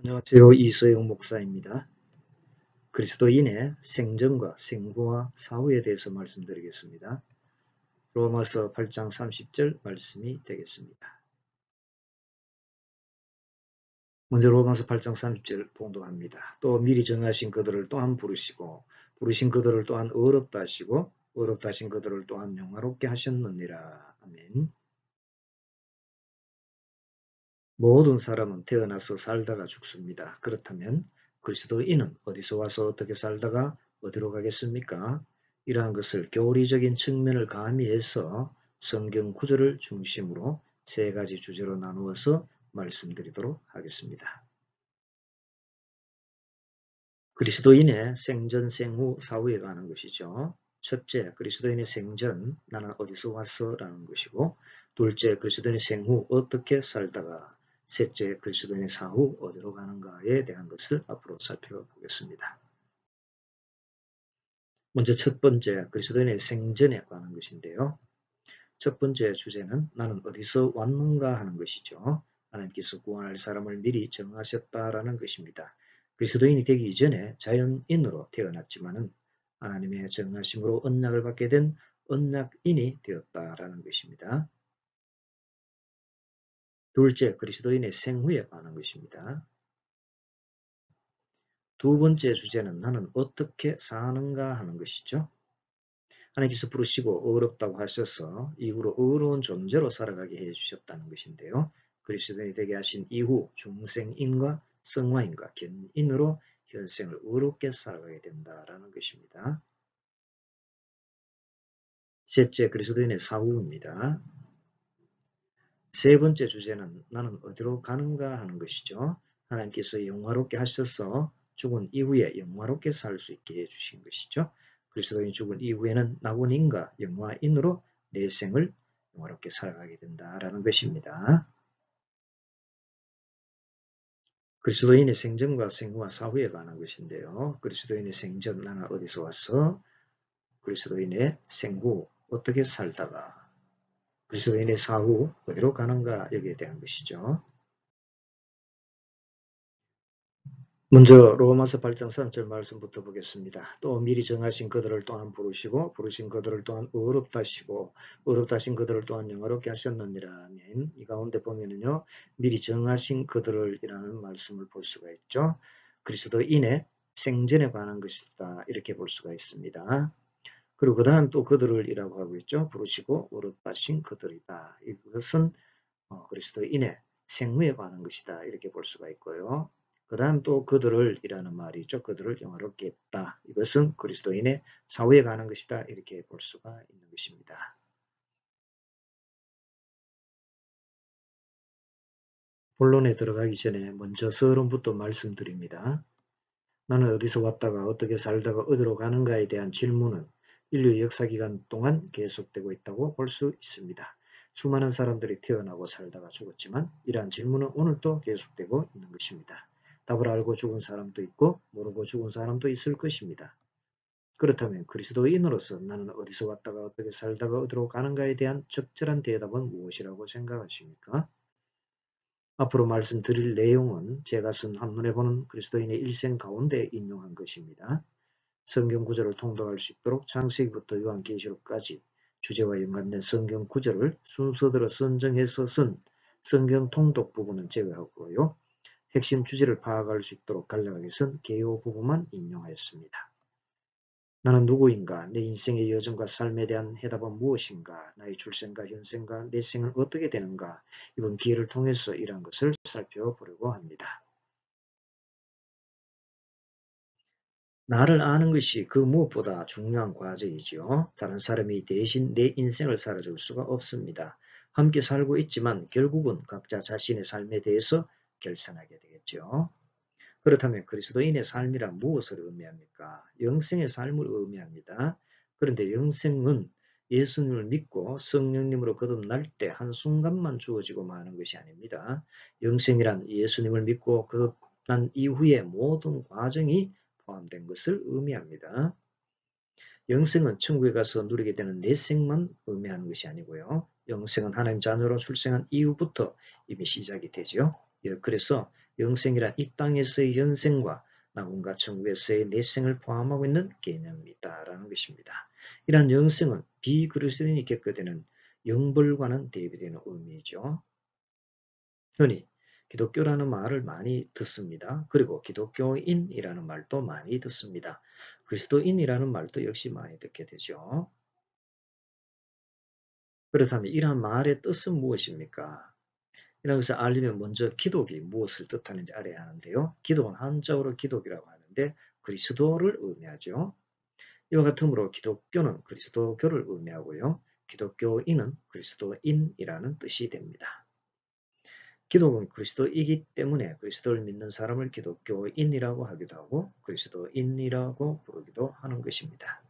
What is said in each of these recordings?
안녕하세요. 이소영 목사입니다. 그리스도인의 생전과 생후와 사후에 대해서 말씀드리겠습니다. 로마서 8장 30절 말씀이 되겠습니다. 먼저 로마서 8장 30절 봉독합니다. 또 미리 정하신 그들을 또한 부르시고 부르신 그들을 또한 어렵다 하시고 어렵다 하신 그들을 또한 영화롭게 하셨느니라. 아멘. 모든 사람은 태어나서 살다가 죽습니다. 그렇다면 그리스도인은 어디서 와서 어떻게 살다가 어디로 가겠습니까? 이러한 것을 교리적인 측면을 가미해서 성경 구절을 중심으로 세 가지 주제로 나누어서 말씀드리도록 하겠습니다. 그리스도인의 생전, 생후, 사후에 관한 것이죠. 첫째, 그리스도인의 생전, 나는 어디서 왔어? 라는 것이고, 둘째, 그리스도인의 생후, 어떻게 살다가, 셋째, 그리스도인의 사후, 어디로 가는가에 대한 것을 앞으로 살펴보겠습니다. 먼저 첫 번째, 그리스도인의 생전에 관한 것인데요. 첫 번째 주제는 나는 어디서 왔는가 하는 것이죠. 하나님께서 구원할 사람을 미리 정하셨다라는 것입니다. 그리스도인이 되기 이전에 자연인으로 태어났지만은 하나님의 정하심으로 언약을 받게 된 언약인이 되었다라는 것입니다. 둘째, 그리스도인의 생후에 관한 것입니다. 두 번째 주제는 나는 어떻게 사는가 하는 것이죠. 하나님께서 부르시고 어렵다고 하셔서 이후로 어려운 존재로 살아가게 해주셨다는 것인데요. 그리스도인이 되게 하신 이후 중생인과 성화인과 견인으로 현생을 어렵게 살아가게 된다라는 것입니다. 셋째, 그리스도인의 사후입니다. 세 번째 주제는 나는 어디로 가는가 하는 것이죠. 하나님께서 영화롭게 하셔서 죽은 이후에 영화롭게 살 수 있게 해주신 것이죠. 그리스도인이 죽은 이후에는 낙원인과 영화인으로 내 생을 영화롭게 살아가게 된다라는 것입니다. 그리스도인의 생전과 생후와 사후에 관한 것인데요. 그리스도인의 생전, 나는 어디서 왔어? 그리스도인의 생후, 어떻게 살다가, 그리스도인의 사후, 어디로 가는가 여기에 대한 것이죠. 먼저 로마서 8장 3절 말씀부터 보겠습니다. 또 미리 정하신 그들을 또한 부르시고 부르신 그들을 또한 어렵다 하시고 어렵다 하신 그들을 또한 영화롭게 하셨느니라. 아멘. 이 가운데 보면은요. 미리 정하신 그들을 이라는 말씀을 볼 수가 있죠. 그리스도인의 생전에 관한 것이다. 이렇게 볼 수가 있습니다. 그리고 그 다음 또 그들을 이라고 하고 있죠. 부르시고 어렵다 하신 그들이다. 이것은 그리스도인의 생후에 관한 것이다. 이렇게 볼 수가 있고요. 그 다음 또 그들을 이라는 말이 있죠. 그들을 영화롭게 했다. 이것은 그리스도인의 사후에 관한 것이다. 이렇게 볼 수가 있는 것입니다. 본론에 들어가기 전에 먼저 서론부터 말씀드립니다. 나는 어디서 왔다가 어떻게 살다가 어디로 가는가에 대한 질문은 인류 역사기간 동안 계속되고 있다고 볼 수 있습니다. 수많은 사람들이 태어나고 살다가 죽었지만 이러한 질문은 오늘도 계속되고 있는 것입니다. 답을 알고 죽은 사람도 있고 모르고 죽은 사람도 있을 것입니다. 그렇다면 그리스도인으로서 나는 어디서 왔다가 어떻게 살다가 어디로 가는가에 대한 적절한 대답은 무엇이라고 생각하십니까? 앞으로 말씀드릴 내용은 제가 쓴 한눈에 보는 그리스도인의 일생 가운데 인용한 것입니다. 성경 구절을 통독할 수 있도록 창세기부터 요한계시록까지 주제와 연관된 성경 구절을 순서대로 선정해서 쓴 성경 통독 부분은 제외하고요. 핵심 주제를 파악할 수 있도록 간략하게 쓴 개요 부분만 인용하였습니다. 나는 누구인가? 내 인생의 여정과 삶에 대한 해답은 무엇인가? 나의 출생과 현생과 내 생은 어떻게 되는가? 이번 기회를 통해서 이러한 것을 살펴보려고 합니다. 나를 아는 것이 그 무엇보다 중요한 과제이지요. 다른 사람이 대신 내 인생을 살아줄 수가 없습니다. 함께 살고 있지만 결국은 각자 자신의 삶에 대해서 결산하게 되겠죠. 그렇다면 그리스도인의 삶이란 무엇을 의미합니까? 영생의 삶을 의미합니다. 그런데 영생은 예수님을 믿고 성령님으로 거듭날 때 한순간만 주어지고 마는 것이 아닙니다. 영생이란 예수님을 믿고 거듭난 이후의 모든 과정이 포함된 것을 의미합니다. 영생은 천국에 가서 누리게 되는 내생만 의미하는 것이 아니고요. 영생은 하나님 자녀로 출생한 이후부터 이미 시작이 되죠. 그래서 영생이란 이 땅에서의 현생과 낙원과 천국에서의 내생을 포함하고 있는 개념이다 라는 것입니다. 이러한 영생은 비그리스도인이 겪게 되는 영벌과는 대비되는 의미이죠. 흔히 기독교라는 말을 많이 듣습니다. 그리고 기독교인이라는 말도 많이 듣습니다. 그리스도인이라는 말도 역시 많이 듣게 되죠. 그렇다면 이러한 말의 뜻은 무엇입니까? 이런 것을 알려면 먼저 기독이 무엇을 뜻하는지 알아야 하는데요. 기독은 한자어로 기독이라고 하는데 그리스도를 의미하죠. 이와 같으므로 기독교는 그리스도교를 의미하고요. 기독교인은 그리스도인이라는 뜻이 됩니다. 기독은 그리스도이기 때문에 그리스도를 믿는 사람을 기독교인이라고 하기도 하고 그리스도인이라고 부르기도 하는 것입니다.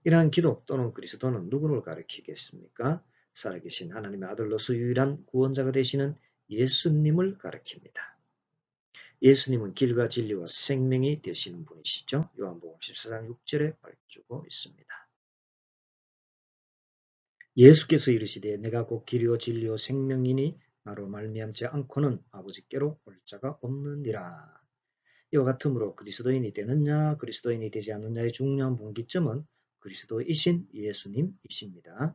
이러한 기독 또는 그리스도는 누구를 가리키겠습니까? 살아계신 하나님의 아들로서 유일한 구원자가 되시는 예수님을 가리킵니다. 예수님은 길과 진리와 생명이 되시는 분이시죠. 요한복음 14장 6절에 밝혀주고 있습니다. 예수께서 이르시되 내가 곧 길이요 진리요 생명이니 나로 말미암지 않고는 아버지께로 올 자가 없느니라. 이와 같으므로 그리스도인이 되느냐 그리스도인이 되지 않느냐의 중요한 분기점은 그리스도이신 예수님이십니다.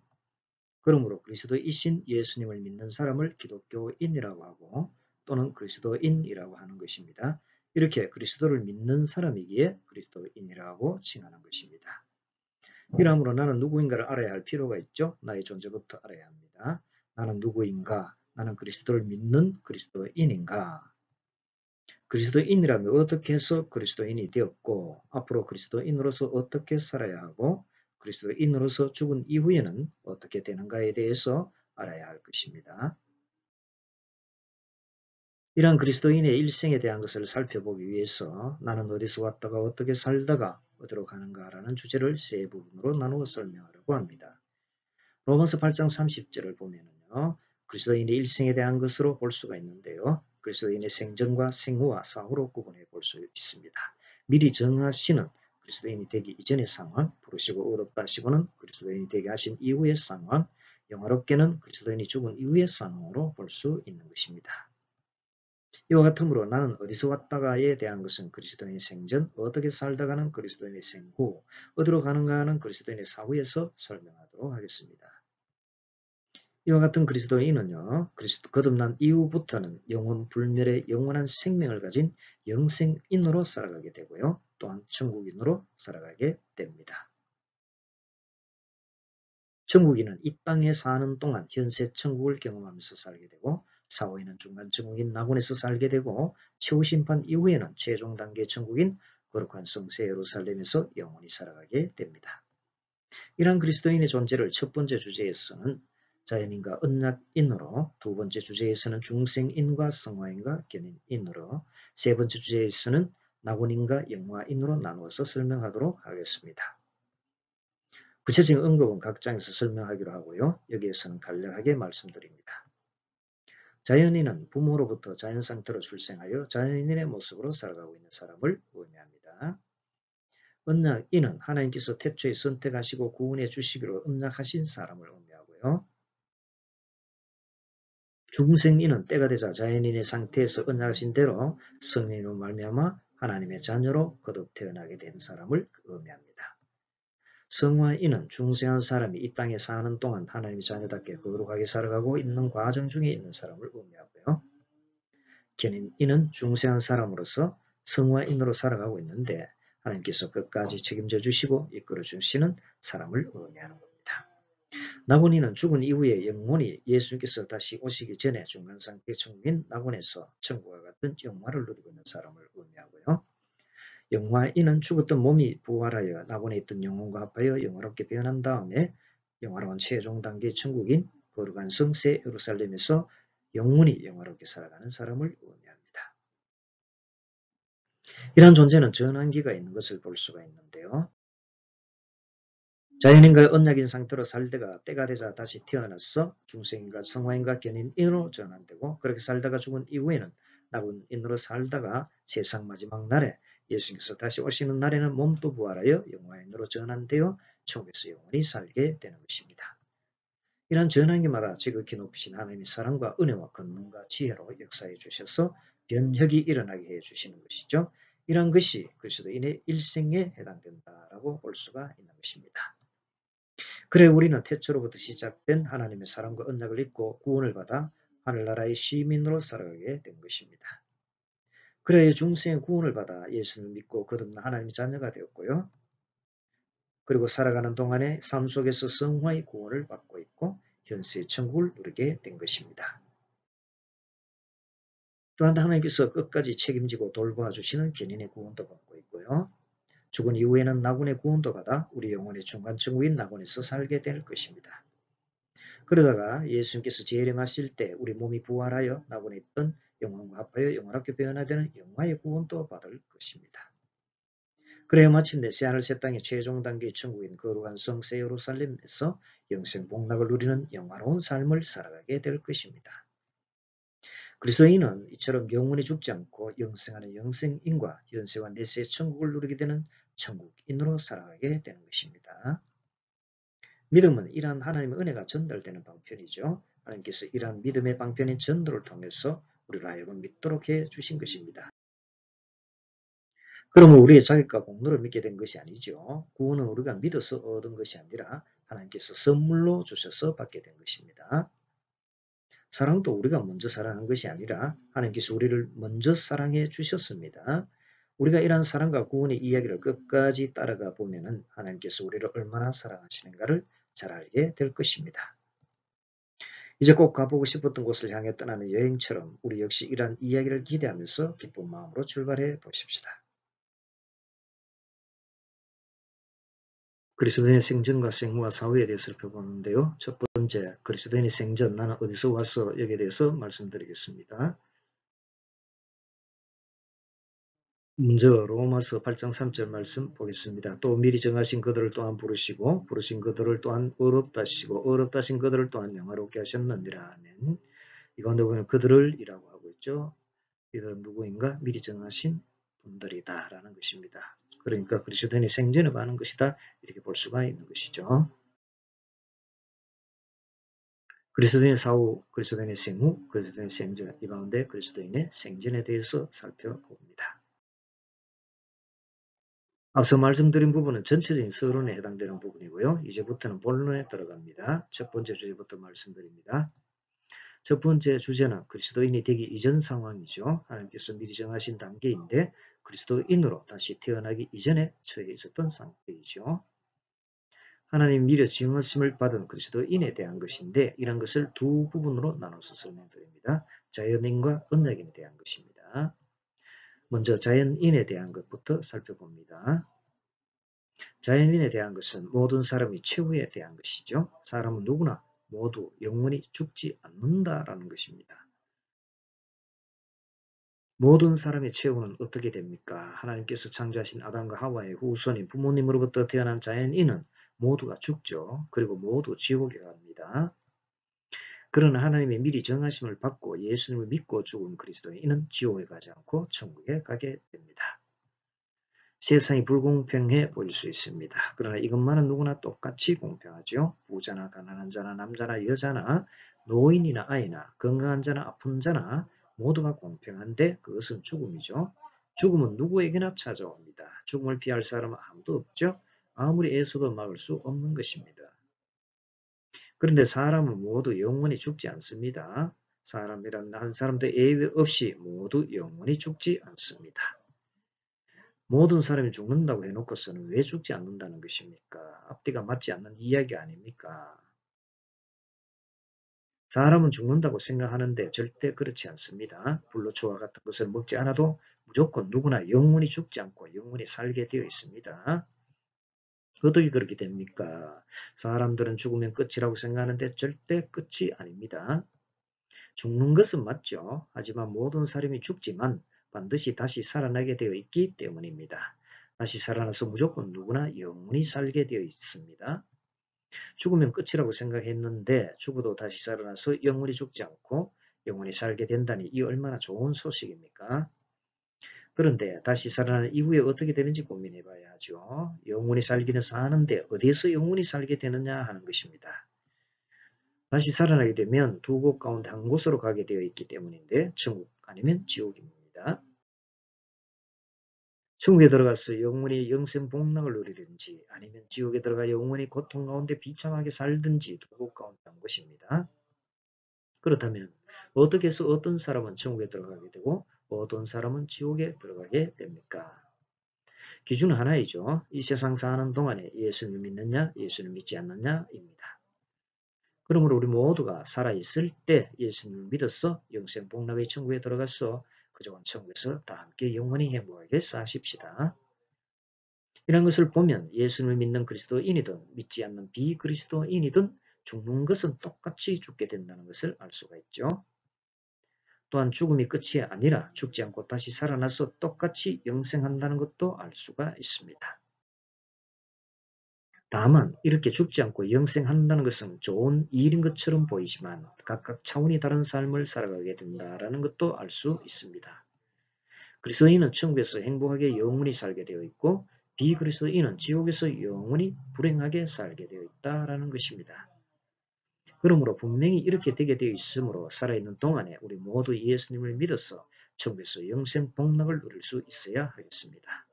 그러므로 그리스도이신 예수님을 믿는 사람을 기독교인이라고 하고 또는 그리스도인이라고 하는 것입니다. 이렇게 그리스도를 믿는 사람이기에 그리스도인이라고 칭하는 것입니다. 이러므로 나는 누구인가를 알아야 할 필요가 있죠. 나의 존재부터 알아야 합니다. 나는 누구인가? 나는 그리스도를 믿는 그리스도인인가? 그리스도인이라면 어떻게 해서 그리스도인이 되었고 앞으로 그리스도인으로서 어떻게 살아야 하고 그리스도인으로서 죽은 이후에는 어떻게 되는가에 대해서 알아야 할 것입니다. 이러한 그리스도인의 일생에 대한 것을 살펴보기 위해서 나는 어디서 왔다가 어떻게 살다가 어디로 가는가라는 주제를 세 부분으로 나누어 설명하려고 합니다. 로마서 8장 30절을 보면은요. 그리스도인의 일생에 대한 것으로 볼 수가 있는데요. 그리스도인의 생전과 생후와 사후로 구분해 볼 수 있습니다. 미리 정하시는 그리스도인이 되기 이전의 상황, 부르시고 의롭다 하시고는 그리스도인이 되게 하신 이후의 상황, 영화롭게는 그리스도인이 죽은 이후의 상황으로 볼 수 있는 것입니다. 이와 같으므로 나는 어디서 왔다가에 대한 것은 그리스도인의 생전, 어떻게 살다가는 그리스도인의 생후, 어디로 가는가 하는 그리스도인의 사후에서 설명하도록 하겠습니다. 이와 같은 그리스도인은요, 그리스도 거듭난 이후부터는 영원 불멸의 영원한 생명을 가진 영생인으로 살아가게 되고요. 또한 천국인으로 살아가게 됩니다. 천국인은 이 땅에 사는 동안 현세 천국을 경험하면서 살게 되고 사후에는 중간 천국인 낙원에서 살게 되고 최후 심판 이후에는 최종 단계 천국인 거룩한 성세 예루살렘에서 영원히 살아가게 됩니다. 이러한 그리스도인의 존재를 첫 번째 주제에서는 자연인과 언약인으로, 두 번째 주제에서는 중생인과 성화인과 견인인으로, 세 번째 주제에서는 낙원인과 영화인으로 나누어서 설명하도록 하겠습니다. 구체적인 언급은 각 장에서 설명하기로 하고요. 여기에서는 간략하게 말씀드립니다. 자연인은 부모로부터 자연 상태로 출생하여 자연인의 모습으로 살아가고 있는 사람을 의미합니다. 언약인은 하나님께서 태초에 선택하시고 구원해 주시기로 언약하신 사람을 의미하고요. 중생인은 때가 되자 자연인의 상태에서 언약하신 대로 성령으로 말미암아 하나님의 자녀로 거듭 태어나게 된 사람을 의미합니다. 성화인은 중생한 사람이 이 땅에 사는 동안 하나님의 자녀답게 거룩하게 살아가고 있는 과정 중에 있는 사람을 의미하고요. 견인인은 중생한 사람으로서 성화인으로 살아가고 있는데 하나님께서 끝까지 책임져 주시고 이끌어 주시는 사람을 의미하는 겁니다. 낙원인은 죽은 이후에 영혼이 예수님께서 다시 오시기 전에 중간상태 천국인 낙원에서 천국과 같은 영화를 누리고 있는 사람을 의미하고요. 영화인은 죽었던 몸이 부활하여 낙원에 있던 영혼과 합하여 영화롭게 변한 다음에 영화로운 최종 단계 천국인 거룩한 성세 예루살렘에서 영혼이 영화롭게 살아가는 사람을 의미합니다. 이러한 존재는 전환기가 있는 것을 볼 수가 있는데요. 자연인과의 언약인 상태로 살다가 때가 되자 다시 태어나서 중생인과 성화인과 견인인으로 전환되고 그렇게 살다가 죽은 이후에는 낙원인으로 살다가 세상 마지막 날에 예수님께서 다시 오시는 날에는 몸도 부활하여 영화인으로 전환되어 천국에서 영원히 살게 되는 것입니다. 이러한 전환기마다 지극히 높으신 하나님의 사랑과 은혜와 권능과 지혜로 역사해 주셔서 변혁이 일어나게 해주시는 것이죠. 이런 것이 그리스도인의 일생에 해당된다라고 볼 수가 있는 것입니다. 그래 우리는 태초로부터 시작된 하나님의 사랑과 언약을 입고 구원을 받아 하늘나라의 시민으로 살아가게 된 것입니다. 그래 중생의 구원을 받아 예수를 믿고 거듭난 하나님의 자녀가 되었고요. 그리고 살아가는 동안에 삶 속에서 성화의 구원을 받고 있고 현세의 천국을 누리게 된 것입니다. 또한 하나님께서 끝까지 책임지고 돌보아 주시는 견인의 구원도 받고 있고요. 죽은 이후에는 낙원의 구원도 받아 우리 영혼의 중간천국인 낙원에서 살게 될 것입니다. 그러다가 예수님께서 재림하실 때 우리 몸이 부활하여 낙원에 있던 영혼과 합하여 영원하게 변화되는 영화의 구원도 받을 것입니다. 그래야 마침내 새하늘 새 땅의 최종 단계의 천국인 거룩한 성 새 예루살렘에서 영생 복락을 누리는 영화로운 삶을 살아가게 될 것입니다. 그리스도인은 이처럼 영원히 죽지 않고 영생하는 영생인과 현세와 내세의 천국을 누리게 되는 천국인으로 살아가게 되는 것입니다. 믿음은 이러한 하나님의 은혜가 전달되는 방편이죠. 하나님께서 이러한 믿음의 방편인 전도를 통해서 우리로 하여금 믿도록 해주신 것입니다. 그러면 우리의 자격과 공로를 믿게 된 것이 아니죠. 구원은 우리가 믿어서 얻은 것이 아니라 하나님께서 선물로 주셔서 받게 된 것입니다. 사랑도 우리가 먼저 사랑한 것이 아니라 하나님께서 우리를 먼저 사랑해 주셨습니다. 우리가 이러한 사랑과 구원의 이야기를 끝까지 따라가 보면 하나님께서 우리를 얼마나 사랑하시는가를 잘 알게 될 것입니다. 이제 꼭 가보고 싶었던 곳을 향해 떠나는 여행처럼 우리 역시 이러한 이야기를 기대하면서 기쁜 마음으로 출발해 보십시다. 그리스도인의 생전과 생후와 사후에 대해서 살펴보는데요. 첫 번째, 그리스도인의 생전, 나는 어디서 와서 여기에 대해서 말씀드리겠습니다. 먼저 로마서 8장 3절 말씀 보겠습니다. 또 미리 정하신 그들을 또한 부르시고 부르신 그들을 또한 어렵다 하시고 어렵다 하신 그들을 또한 영화롭게 하셨느니라. 아멘. 이 가운데 보면 그들을 이라고 하고 있죠. 이들은 누구인가? 미리 정하신 분들이다 라는 것입니다. 그러니까 그리스도인의 생전에 관한 것이다 이렇게 볼 수가 있는 것이죠. 그리스도인의 사후, 그리스도인의 생후, 그리스도인의 생전, 이 가운데 그리스도인의 생전에 대해서 살펴봅니다. 앞서 말씀드린 부분은 전체적인 서론에 해당되는 부분이고요. 이제부터는 본론에 들어갑니다. 첫 번째 주제부터 말씀드립니다. 첫 번째 주제는 그리스도인이 되기 이전 상황이죠. 하나님께서 미리 정하신 단계인데 그리스도인으로 다시 태어나기 이전에 처해 있었던 상태이죠. 하나님 미리 정하심을 받은 그리스도인에 대한 것인데 이런 것을 두 부분으로 나눠서 설명드립니다. 자연인과 언약인에 대한 것입니다. 먼저 자연인에 대한 것부터 살펴봅니다. 자연인에 대한 것은 모든 사람이 최후에 대한 것이죠. 사람은 누구나 모두 영원히 죽지 않는다라는 것입니다. 모든 사람의 최후는 어떻게 됩니까? 하나님께서 창조하신 아담과 하와의 후손인 부모님으로부터 태어난 자연인은 모두가 죽죠. 그리고 모두 지옥에 갑니다. 그러나 하나님의 미리 정하심을 받고 예수님을 믿고 죽은 그리스도인은 지옥에 가지 않고 천국에 가게 됩니다. 세상이 불공평해 보일 수 있습니다. 그러나 이것만은 누구나 똑같이 공평하죠. 부자나 가난한 자나 남자나 여자나 노인이나 아이나 건강한 자나 아픈 자나 모두가 공평한데 그것은 죽음이죠. 죽음은 누구에게나 찾아옵니다. 죽음을 피할 사람은 아무도 없죠. 아무리 애써도 막을 수 없는 것입니다. 그런데 사람은 모두 영원히 죽지 않습니다. 사람이란 한 사람도 예외 없이 모두 영원히 죽지 않습니다. 모든 사람이 죽는다고 해놓고서는 왜 죽지 않는다는 것입니까? 앞뒤가 맞지 않는 이야기 아닙니까? 사람은 죽는다고 생각하는데 절대 그렇지 않습니다. 불로초와 같은 것을 먹지 않아도 무조건 누구나 영원히 죽지 않고 영원히 살게 되어 있습니다. 어떻게 그렇게 됩니까? 사람들은 죽으면 끝이라고 생각하는데 절대 끝이 아닙니다. 죽는 것은 맞죠. 하지만 모든 사람이 죽지만 반드시 다시 살아나게 되어 있기 때문입니다. 다시 살아나서 무조건 누구나 영원히 살게 되어 있습니다. 죽으면 끝이라고 생각했는데 죽어도 다시 살아나서 영원히 죽지 않고 영원히 살게 된다니 이 얼마나 좋은 소식입니까? 그런데 다시 살아나는 이후에 어떻게 되는지 고민해 봐야 하죠. 영원히 살기는 사는데 어디에서 영원히 살게 되느냐 하는 것입니다. 다시 살아나게 되면 두 곳 가운데 한 곳으로 가게 되어 있기 때문인데 천국 아니면 지옥입니다. 것입니다. 천국에 들어가서 영원히 영생 복락을 누리든지 아니면 지옥에 들어가 영원히 고통 가운데 비참하게 살든지 두 곳 가운데 한 것입니다. 그렇다면 어떻게 해서 어떤 사람은 천국에 들어가게 되고 어떤 사람은 지옥에 들어가게 됩니까? 기준은 하나이죠. 이 세상 사는 동안에 예수님을 믿느냐 예수님을 믿지 않느냐입니다. 그러므로 우리 모두가 살아있을 때 예수님을 믿어서 영생 복락의 천국에 들어가서 그 좋은 천국에서 다 함께 영원히 행복하게 사십시다. 이런 것을 보면 예수님을 믿는 그리스도인이든 믿지 않는 비그리스도인이든 죽는 것은 똑같이 죽게 된다는 것을 알 수가 있죠. 또한 죽음이 끝이 아니라 죽지 않고 다시 살아나서 똑같이 영생한다는 것도 알 수가 있습니다. 다만 이렇게 죽지 않고 영생한다는 것은 좋은 일인 것처럼 보이지만 각각 차원이 다른 삶을 살아가게 된다는 것도 알 수 있습니다. 그리스도인은 천국에서 행복하게 영원히 살게 되어 있고 비그리스도인은 지옥에서 영원히 불행하게 살게 되어 있다는 것입니다. 그러므로 분명히 이렇게 되게 되어 있으므로 살아있는 동안에 우리 모두 예수님을 믿어서 천국에서 영생 복락을 누릴 수 있어야 하겠습니다.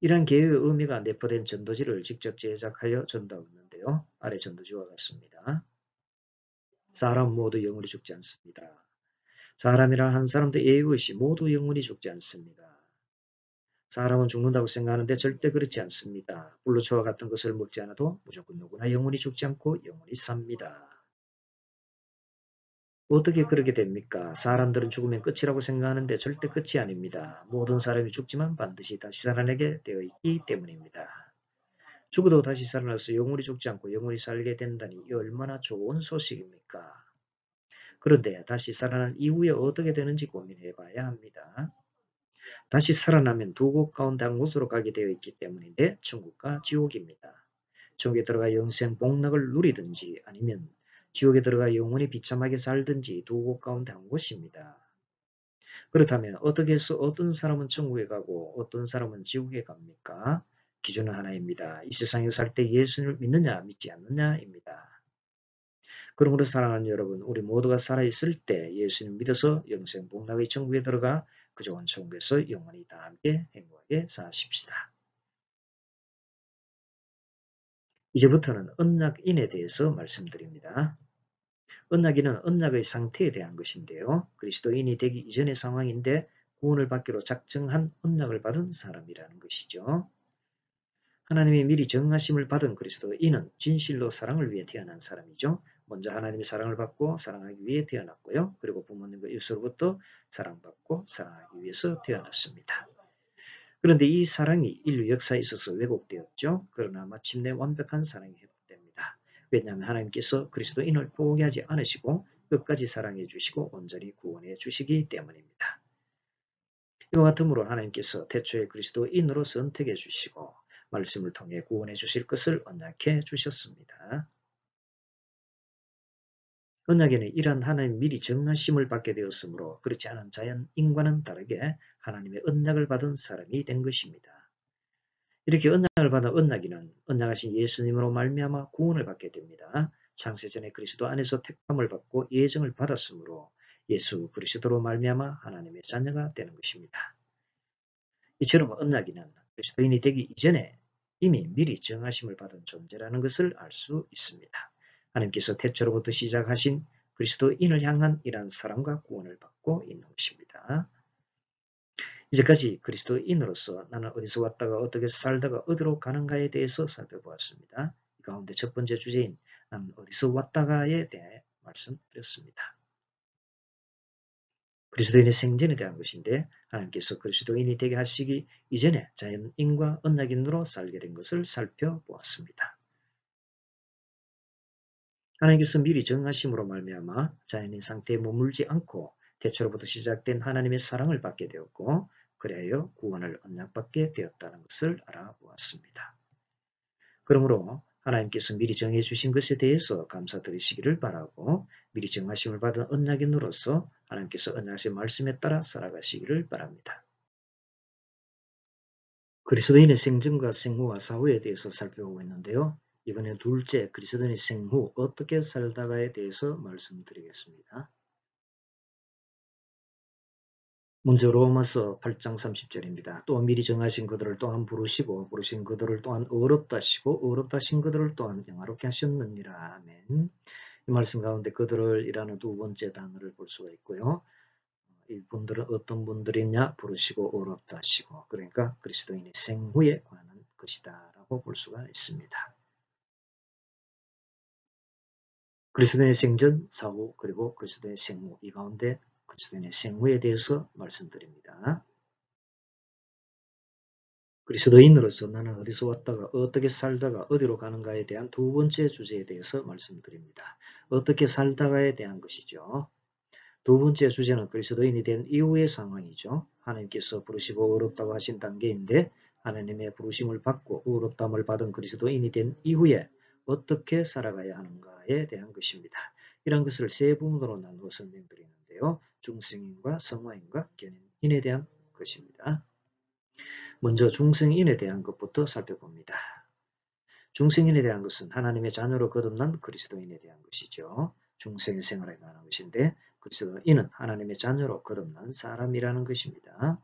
이러한 계획의 의미가 내포된 전도지를 직접 제작하여 전도하였는데요. 아래 전도지와 같습니다. 사람 모두 영원히 죽지 않습니다. 사람이란 한 사람도 예외 없이 모두 영원히 죽지 않습니다. 사람은 죽는다고 생각하는데 절대 그렇지 않습니다. 불로초와 같은 것을 먹지 않아도 무조건 누구나 영원히 죽지 않고 영원히 삽니다. 어떻게 그렇게 됩니까? 사람들은 죽으면 끝이라고 생각하는데 절대 끝이 아닙니다. 모든 사람이 죽지만 반드시 다시 살아나게 되어 있기 때문입니다. 죽어도 다시 살아나서 영원히 죽지 않고 영원히 살게 된다니 이 얼마나 좋은 소식입니까? 그런데 다시 살아난 이후에 어떻게 되는지 고민해 봐야 합니다. 다시 살아나면 두 곳 가운데 한 곳으로 가게 되어 있기 때문인데 천국과 지옥입니다. 천국에 들어가 영생 복락을 누리든지 아니면 지옥에 들어가 영원히 비참하게 살든지 두 곳 가운데 한 곳입니다. 그렇다면 어떻게 해서 어떤 사람은 천국에 가고 어떤 사람은 지옥에 갑니까? 기준은 하나입니다. 이 세상에 살 때 예수님을 믿느냐 믿지 않느냐입니다. 그러므로 사랑하는 여러분, 우리 모두가 살아있을 때 예수님 믿어서 영생 복락의 천국에 들어가 그 좋은 천국에서 영원히 다 함께 행복하게 사십시다. 이제부터는 언약인에 대해서 말씀드립니다. 언약인은 언약의 상태에 대한 것인데요. 그리스도인이 되기 이전의 상황인데 구원을 받기로 작정한 언약을 받은 사람이라는 것이죠. 하나님이 미리 정하심을 받은 그리스도인은 진실로 사랑을 위해 태어난 사람이죠. 먼저 하나님의 사랑을 받고 사랑하기 위해 태어났고요. 그리고 부모님과 이웃으로부터 사랑받고 사랑하기 위해서 태어났습니다. 그런데 이 사랑이 인류 역사에 있어서 왜곡되었죠. 그러나 마침내 완벽한 사랑이 회복됩니다. 왜냐하면 하나님께서 그리스도인을 포기하지 않으시고 끝까지 사랑해 주시고 온전히 구원해 주시기 때문입니다. 이와 같으므로 하나님께서 태초에 그리스도인으로 선택해 주시고 말씀을 통해 구원해 주실 것을 언약해 주셨습니다. 언약에는 이러한 하나님 미리 정하심을 받게 되었으므로 그렇지 않은 자연인과는 다르게 하나님의 언약을 받은 사람이 된 것입니다. 이렇게 언약을 받은 언약인은 언약하신 예수님으로 말미암아 구원을 받게 됩니다. 창세전에 그리스도 안에서 택함을 받고 예정을 받았으므로 예수 그리스도로 말미암아 하나님의 자녀가 되는 것입니다. 이처럼 언약인은 그리스도인이 되기 이전에 이미 미리 정하심을 받은 존재라는 것을 알 수 있습니다. 하나님께서 태초로부터 시작하신 그리스도인을 향한 이러한 사랑과 구원을 받고 있는 것입니다. 이제까지 그리스도인으로서 나는 어디서 왔다가 어떻게 살다가 어디로 가는가에 대해서 살펴보았습니다. 이 가운데 첫 번째 주제인 나는 어디서 왔다가에 대해 말씀드렸습니다. 그리스도인의 생전에 대한 것인데 하나님께서 그리스도인이 되게 하시기 이전에 자연인과 언약인으로 살게 된 것을 살펴보았습니다. 하나님께서 미리 정하심으로 말미암아 자연인 상태에 머물지 않고 태초로부터 시작된 하나님의 사랑을 받게 되었고 그래야 구원을 언약받게 되었다는 것을 알아보았습니다. 그러므로 하나님께서 미리 정해 주신 것에 대해서 감사드리시기를 바라고 미리 정하심을 받은 언약인으로서 하나님께서 언약의 말씀에 따라 살아가시기를 바랍니다. 그리스도인의 생전과 생후와 사후에 대해서 살펴보고 있는데요. 이번에 둘째 그리스도인의 생후 어떻게 살다가에 대해서 말씀드리겠습니다. 먼저 로마서 8장 30절입니다. 또 미리 정하신 그들을 또한 부르시고 부르신 그들을 또한 의롭다 하시고 의롭다 하신 그들을 또한 영화롭게 하셨느니라. 아멘. 이 말씀 가운데 그들을 이라는 두 번째 단어를 볼 수가 있고요. 이분들은 어떤 분들이냐? 부르시고 의롭다 하시고, 그러니까 그리스도인의 생후에 관한 것이다 라고 볼 수가 있습니다. 그리스도인의 생전, 사후, 그리고 그리스도인의 생후, 이 가운데 그리스도인의 생후에 대해서 말씀드립니다. 그리스도인으로서 나는 어디서 왔다가 어떻게 살다가 어디로 가는가에 대한 두 번째 주제에 대해서 말씀드립니다. 어떻게 살다가에 대한 것이죠. 두 번째 주제는 그리스도인이 된 이후의 상황이죠. 하나님께서 부르시고 의롭다고 하신 단계인데 하나님의 부르심을 받고 의롭다함을 받은 그리스도인이 된 이후에 어떻게 살아가야 하는가에 대한 것입니다. 이런 것을 세 부분으로 나누어 설명드리는데요. 중생인과 성화인과 견인인에 대한 것입니다. 먼저 중생인에 대한 것부터 살펴봅니다. 중생인에 대한 것은 하나님의 자녀로 거듭난 그리스도인에 대한 것이죠. 중생 생활에 관한 것인데 그리스도인은 하나님의 자녀로 거듭난 사람이라는 것입니다.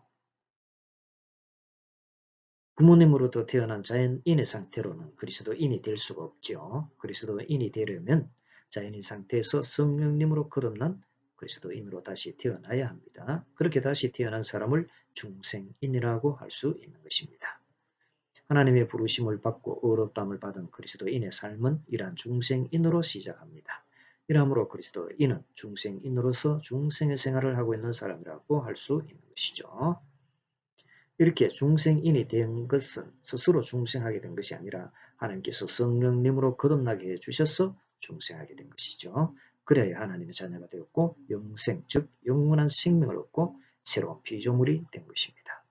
부모님으로부터 태어난 자연인의 상태로는 그리스도인이 될 수가 없죠. 그리스도인이 되려면 자연인 상태에서 성령님으로 거듭난 그리스도인으로 다시 태어나야 합니다. 그렇게 다시 태어난 사람을 중생인이라고 할 수 있는 것입니다. 하나님의 부르심을 받고 의롭다함을 받은 그리스도인의 삶은 이러한 중생인으로 시작합니다. 이러므로 그리스도인은 중생인으로서 중생의 생활을 하고 있는 사람이라고 할 수 있는 것이죠. 이렇게 중생인이 된 것은 스스로 중생하게 된 것이 아니라 하나님께서 성령님으로 거듭나게 해주셔서 중생하게 된 것이죠. 그래야 하나님의 자녀가 되었고 영생, 즉 영원한 생명을 얻고 새로운 피조물이 된 것입니다.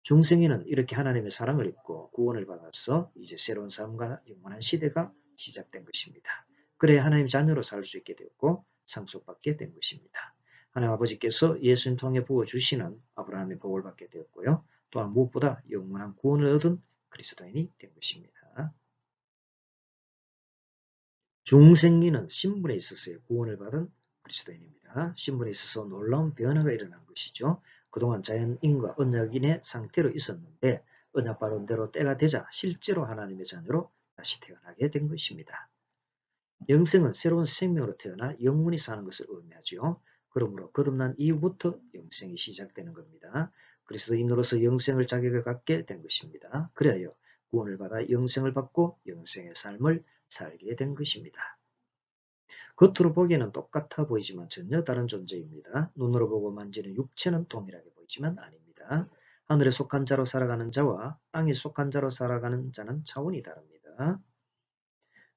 중생인은 이렇게 하나님의 사랑을 입고 구원을 받아서 이제 새로운 삶과 영원한 시대가 시작된 것입니다. 그래야 하나님 자녀로 살 수 있게 되었고 상속받게 된 것입니다. 하나님 아버지께서 예수님 통해 부어주시는 아브라함의 복을 받게 되었고요. 또한 무엇보다 영원한 구원을 얻은 그리스도인이 된 것입니다. 중생인은 신분에 있어서의 구원을 받은 그리스도인입니다. 신분에 있어서 놀라운 변화가 일어난 것이죠. 그동안 자연인과 언약인의 상태로 있었는데 언약받은 대로 때가 되자 실제로 하나님의 자녀로 다시 태어나게 된 것입니다. 영생은 새로운 생명으로 태어나 영원히 사는 것을 의미하죠. 그러므로 거듭난 이후부터 영생이 시작되는 겁니다. 그리스도인으로서 영생을 자격을 갖게 된 것입니다. 그래야 구원을 받아 영생을 받고 영생의 삶을 살게 된 것입니다. 겉으로 보기에는 똑같아 보이지만 전혀 다른 존재입니다. 눈으로 보고 만지는 육체는 동일하게 보이지만 아닙니다. 하늘에 속한 자로 살아가는 자와 땅에 속한 자로 살아가는 자는 차원이 다릅니다.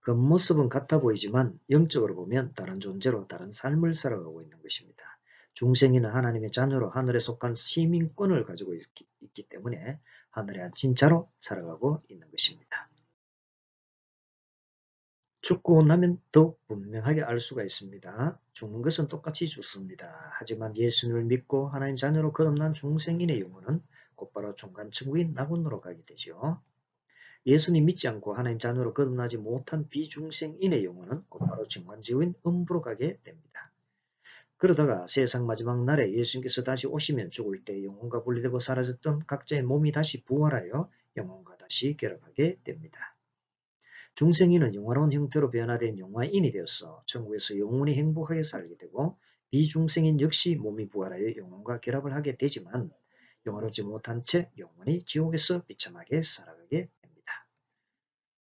겉모습은 같아 보이지만 영적으로 보면 다른 존재로 다른 삶을 살아가고 있는 것입니다. 중생인은 하나님의 자녀로 하늘에 속한 시민권을 가지고 있기 때문에 하늘에 앉힌 자로 살아가고 있는 것입니다. 죽고 나면 더욱 분명하게 알 수가 있습니다. 죽는 것은 똑같이 죽습니다. 하지만 예수님을 믿고 하나님 자녀로 거듭난 중생인의 영혼은 곧바로 중간천국인 낙원으로 가게 되죠. 예수님 믿지 않고 하나님 자녀로 거듭나지 못한 비중생인의 영혼은 곧바로 중간지구인 음부로 가게 됩니다. 그러다가 세상 마지막 날에 예수님께서 다시 오시면 죽을 때 영혼과 분리되고 사라졌던 각자의 몸이 다시 부활하여 영혼과 다시 결합하게 됩니다. 중생인은 영화로운 형태로 변화된 영화인이 되어서 천국에서 영원히 행복하게 살게 되고 비중생인 역시 몸이 부활하여 영혼과 결합을 하게 되지만 영화롭지 못한 채 영원히 지옥에서 비참하게 살아가게 됩니다.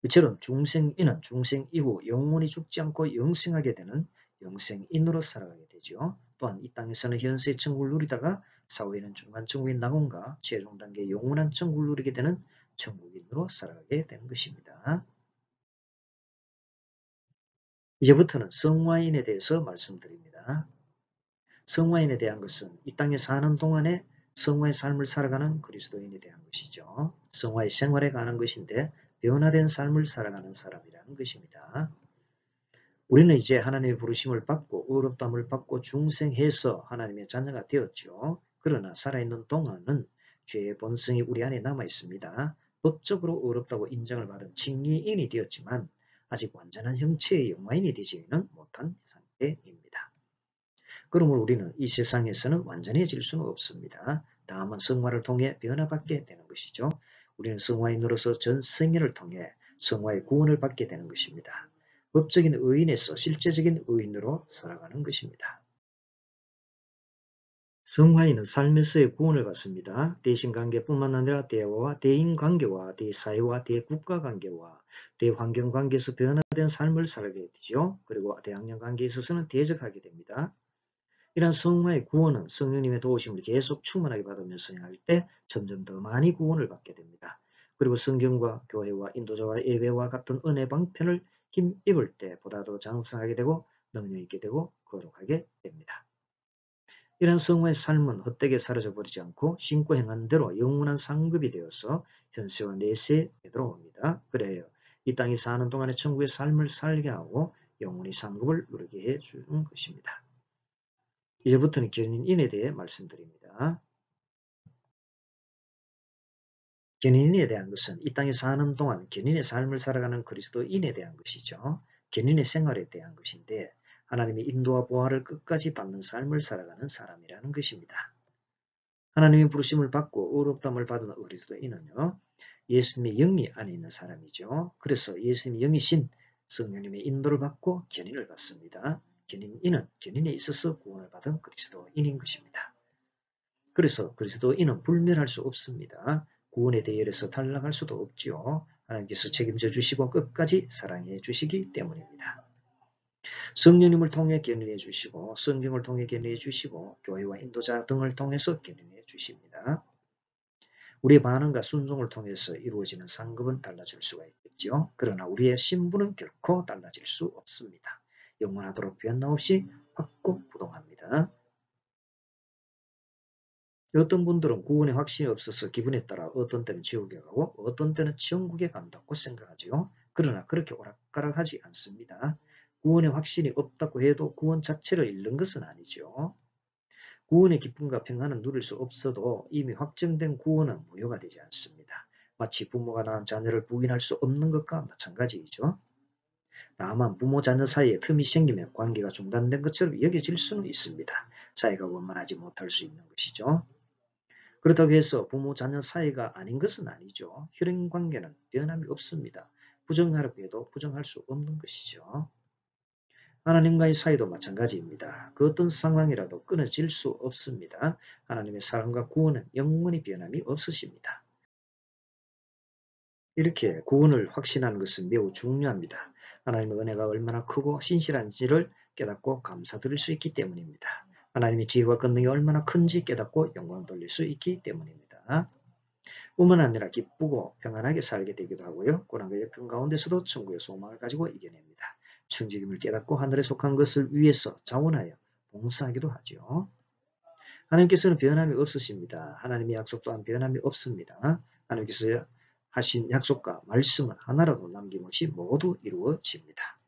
이처럼 중생인은 중생 이후 영원히 죽지 않고 영생하게 되는 영생인으로 살아가게 되죠. 또한 이 땅에서는 현세의 천국을 누리다가 사후에는 중간천국인 낙원과 최종 단계의 영원한 천국을 누리게 되는 천국인으로 살아가게 되는 것입니다. 이제부터는 성화인에 대해서 말씀드립니다. 성화인에 대한 것은 이 땅에 사는 동안에 성화의 삶을 살아가는 그리스도인에 대한 것이죠. 성화의 생활에 관한 것인데 변화된 삶을 살아가는 사람이라는 것입니다. 우리는 이제 하나님의 부르심을 받고 의롭다함을 받고 중생해서 하나님의 자녀가 되었죠. 그러나 살아있는 동안은 죄의 본성이 우리 안에 남아 있습니다. 법적으로 의롭다고 인정을 받은 칭의인이 되었지만 아직 완전한 형체의 영화인이 되지는 못한 상태입니다. 그러므로 우리는 이 세상에서는 완전해질 수는 없습니다. 다만 성화를 통해 변화받게 되는 것이죠. 우리는 성화인으로서 전 생애를 통해 성화의 구원을 받게 되는 것입니다. 법적인 의인에서 실제적인 의인으로 살아가는 것입니다. 성화인은 삶에서의 구원을 받습니다. 대신관계뿐만 아니라 대화와 대인관계와 대사회와 대국가관계와 대환경관계에서 변화된 삶을 살게 되죠. 그리고 대학년관계에 있어서는 대적하게 됩니다. 이러한 성화의 구원은 성령님의 도우심을 계속 충만하게 받으면서 행할 때 점점 더 많이 구원을 받게 됩니다. 그리고 성경과 교회와 인도자와 예배와 같은 은혜 방편을 힘입을 때 보다 더 장성하게 되고 능력 있게 되고 거룩하게 됩니다. 이런 성화의 삶은 헛되게 사라져 버리지 않고 신고 행한 대로 영원한 상급이 되어서 현세와 내세에 되돌아옵니다. 그래요. 이 땅에 사는 동안에 천국의 삶을 살게 하고 영원히 상급을 누리게 해주는 것입니다. 이제부터는 견인인에 대해 말씀드립니다. 견인인에 대한 것은 이 땅에 사는 동안 견인의 삶을 살아가는 그리스도인에 대한 것이죠. 견인의 생활에 대한 것인데 하나님의 인도와 보호를 끝까지 받는 삶을 살아가는 사람이라는 것입니다. 하나님의 부르심을 받고 의롭다함을 받은 그리스도인은요. 예수님의 영이 안에 있는 사람이죠. 그래서 예수님의 영이신 성령님의 인도를 받고 견인을 받습니다. 견인인은 견인에 있어서 구원을 받은 그리스도인인 것입니다. 그래서 그리스도인은 불멸할 수 없습니다. 구원의 대열에서 탈락할 수도 없지요. 하나님께서 책임져 주시고 끝까지 사랑해 주시기 때문입니다. 성령님을 통해 견인해 주시고 성경을 통해 견인해 주시고 교회와 인도자 등을 통해서 견인해 주십니다. 우리의 반응과 순종을 통해서 이루어지는 상급은 달라질 수가 있겠죠. 그러나 우리의 신분은 결코 달라질 수 없습니다. 영원하도록 변함없이 확고부동합니다. 어떤 분들은 구원의 확신이 없어서 기분에 따라 어떤 때는 지옥에 가고 어떤 때는 천국에 간다고 생각하지요. 그러나 그렇게 오락가락하지 않습니다. 구원의 확신이 없다고 해도 구원 자체를 잃는 것은 아니죠. 구원의 기쁨과 평안은 누릴 수 없어도 이미 확정된 구원은 무효가 되지 않습니다. 마치 부모가 낳은 자녀를 부인할 수 없는 것과 마찬가지이죠. 다만 부모 자녀 사이에 틈이 생기면 관계가 중단된 것처럼 여겨질 수는 있습니다. 사이가 원만하지 못할 수 있는 것이죠. 그렇다고 해서 부모 자녀 사이가 아닌 것은 아니죠. 혈연 관계는 변함이 없습니다. 부정하라고 해도 부정할 수 없는 것이죠. 하나님과의 사이도 마찬가지입니다. 그 어떤 상황이라도 끊어질 수 없습니다. 하나님의 사랑과 구원은 영원히 변함이 없으십니다. 이렇게 구원을 확신하는 것은 매우 중요합니다. 하나님의 은혜가 얼마나 크고 신실한지를 깨닫고 감사드릴 수 있기 때문입니다. 하나님의 지혜와 권능이 얼마나 큰지 깨닫고 영광 돌릴 수 있기 때문입니다. 뿐만 아니라 기쁘고 평안하게 살게 되기도 하고요. 고난과 역경 가운데서도 천국의 소망을 가지고 이겨냅니다. 천직임을 깨닫고 하늘에 속한 것을 위해서 자원하여 봉사하기도 하죠. 하나님께서는 변함이 없으십니다. 하나님의 약속 또한 변함이 없습니다. 하나님께서 하신 약속과 말씀은 하나라도 남김없이 모두 이루어집니다.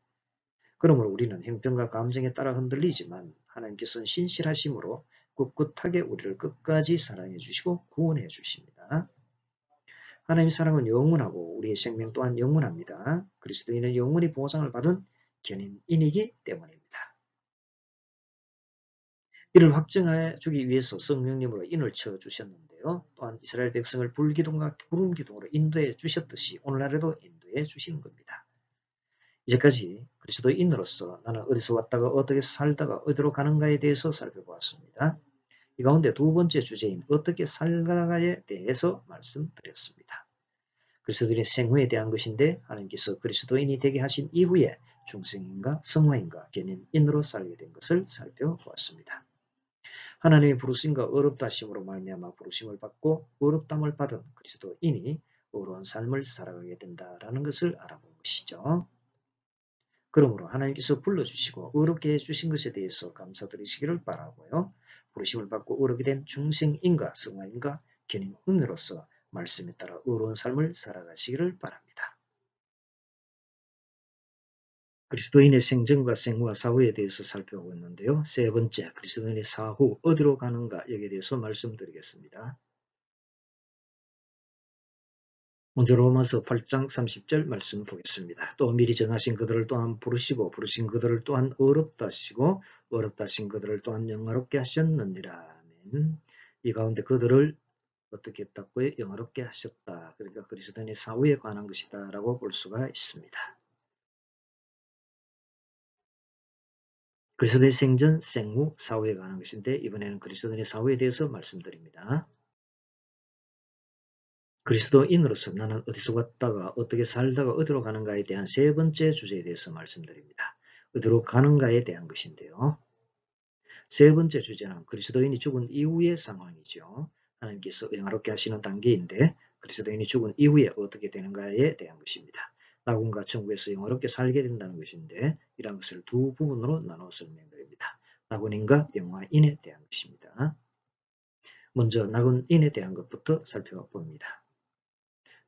그러므로 우리는 형편과 감정에 따라 흔들리지만 하나님께서는 신실하심으로 꿋꿋하게 우리를 끝까지 사랑해 주시고 구원해 주십니다. 하나님의 사랑은 영원하고 우리의 생명 또한 영원합니다. 그리스도인은 영원히 보장을 받은 견인이기 때문입니다. 이를 확증해 주기 위해서 성령님으로 인을 쳐 주셨는데요. 또한 이스라엘 백성을 불기둥과 구름기둥으로 인도해 주셨듯이 오늘날에도 인도해 주시는 겁니다. 이제까지 그리스도인으로서 나는 어디서 왔다가 어떻게 살다가 어디로 가는가에 대해서 살펴보았습니다. 이 가운데 두 번째 주제인 어떻게 살다가에 대해서 말씀드렸습니다. 그리스도인의 생후에 대한 것인데 하나님께서 그리스도인이 되게 하신 이후에 중생인가 성화인가 견인인으로 살게 된 것을 살펴보았습니다. 하나님의 부르심과 어렵다 하심으로 말미암아 부르심을 받고 어렵담을 받은 그리스도인이 어려운 삶을 살아가게 된다라는 것을 알아본 것이죠. 그러므로 하나님께서 불러주시고 어렵게 해주신 것에 대해서 감사드리시기를 바라고요. 부르심을 받고 어렵게 된 중생인가 성화인가 견인인으로서 말씀에 따라 어려운 삶을 살아가시기를 바랍니다. 그리스도인의 생전과 생후와 사후에 대해서 살펴보고 있는데요. 세 번째, 그리스도인의 사후 어디로 가는가 여기에 대해서 말씀드리겠습니다. 먼저 로마서 8장 30절 말씀 보겠습니다. 또 미리 정하신 그들을 또한 부르시고 부르신 그들을 또한 어렵다 하시고 어렵다 하신 그들을 또한 영화롭게 하셨느니라. 아멘. 이 가운데 그들을 어떻게 했다고요? 영화롭게 하셨다. 그러니까 그리스도인의 사후에 관한 것이다 라고 볼 수가 있습니다. 그리스도의 생전, 생후, 사후에 관한 것인데 이번에는 그리스도인의 사후에 대해서 말씀드립니다. 그리스도인으로서 나는 어디서 왔다가 어떻게 살다가 어디로 가는가에 대한 세 번째 주제에 대해서 말씀드립니다. 어디로 가는가에 대한 것인데요. 세 번째 주제는 그리스도인이 죽은 이후의 상황이죠. 하나님께서 영화롭게 하시는 단계인데 그리스도인이 죽은 이후에 어떻게 되는가에 대한 것입니다. 낙원과 천국에서 영화롭게 살게 된다는 것인데 이러한 것을 두 부분으로 나눠 설명드립니다. 낙원인과 영화인에 대한 것입니다. 먼저 낙원인에 대한 것부터 살펴봅니다.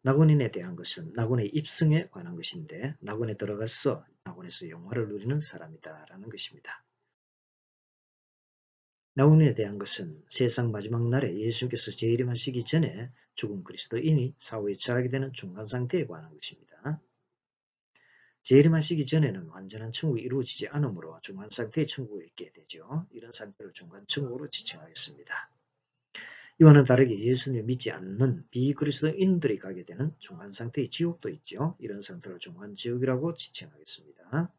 낙원인에 대한 것은 낙원의 입성에 관한 것인데 낙원에 들어가서 낙원에서 영화를 누리는 사람이다라는 것입니다. 낙원에 대한 것은 세상 마지막 날에 예수님께서 재림하시기 전에 죽은 그리스도인이 사후에 처하게 되는 중간 상태에 관한 것입니다. 재림하시기 전에는 완전한 천국이 이루어지지 않으므로 중간 상태의 천국을 있게 되죠. 이런 상태를 중간 천국으로 지칭하겠습니다. 이와는 다르게 예수님을 믿지 않는 비그리스도인들이 가게 되는 중간 상태의 지옥도 있죠. 이런 상태를 중간 지옥이라고 지칭하겠습니다.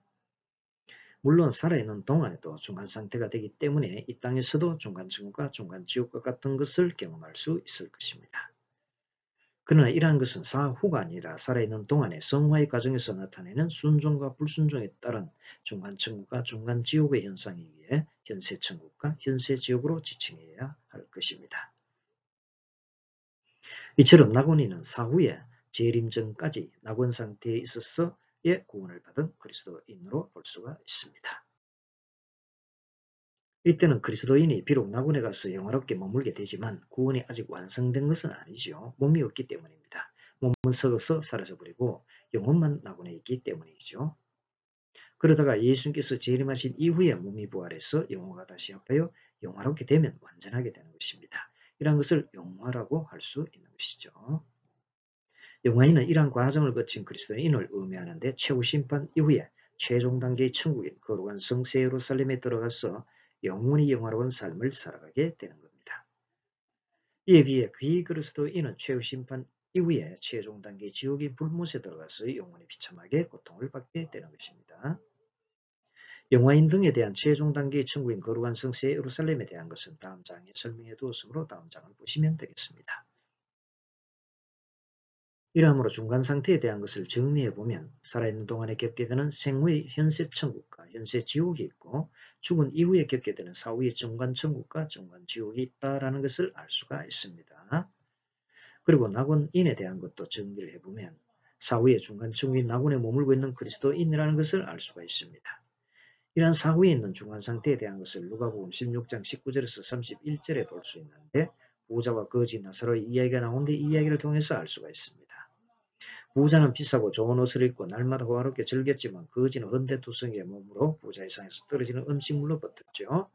물론 살아있는 동안에도 중간 상태가 되기 때문에 이 땅에서도 중간 천국과 중간 지옥과 같은 것을 경험할 수 있을 것입니다. 그러나 이러한 것은 사후가 아니라 살아있는 동안에 성화의 과정에서 나타내는 순종과 불순종에 따른 중간 천국과 중간 지옥의 현상이기에 현세 천국과 현세 지옥으로 지칭해야 할 것입니다. 이처럼 낙원인은 사후에 재림 전까지 낙원 상태에 있어서의 구원을 받은 그리스도인으로 볼 수가 있습니다. 이때는 그리스도인이 비록 낙원에 가서 영화롭게 머물게 되지만 구원이 아직 완성된 것은 아니죠. 몸이 없기 때문입니다. 몸은 썩어서 사라져버리고 영혼만 낙원에 있기 때문이죠. 그러다가 예수님께서 재림하신 이후에 몸이 부활해서 영혼과 다시 합하여 영화롭게 되면 완전하게 되는 것입니다. 이러한 것을 영화라고 할 수 있는 것이죠. 영화인은 이러한 과정을 거친 그리스도인을 의미하는데 최후 심판 이후에 최종 단계의 천국인 거룩한 성세 예루살렘에 들어가서 영원히 영화로운 삶을 살아가게 되는 겁니다. 이에 비해 비그리스도인은 최후 심판 이후에 최종 단계의 지옥인 불못에 들어가서 영원히 비참하게 고통을 받게 되는 것입니다. 영화인 등에 대한 최종 단계의 천국인 거룩한 성세 예루살렘에 대한 것은 다음 장에 설명해 두었으므로 다음 장을 보시면 되겠습니다. 이러함으로 중간 상태에 대한 것을 정리해보면 살아있는 동안에 겪게 되는 생후의 현세 천국과 현세 지옥이 있고 죽은 이후에 겪게 되는 사후의 중간 천국과 중간 지옥이 있다라는 것을 알 수가 있습니다. 그리고 낙원인에 대한 것도 정리를 해보면 사후의 중간 천국인 낙원에 머물고 있는 그리스도인이라는 것을 알 수가 있습니다. 이러한 사후에 있는 중간 상태에 대한 것을 누가복음 16장 19절에서 31절에 볼 수 있는데 부자와 거지 나사로의 이야기가 나오는데 이 이야기를 통해서 알 수가 있습니다. 부자는 비싸고 좋은 옷을 입고 날마다 호화롭게 즐겼지만 거지는 헌데투성이의 몸으로 부자의 상에서 떨어지는 음식물로 버텼죠.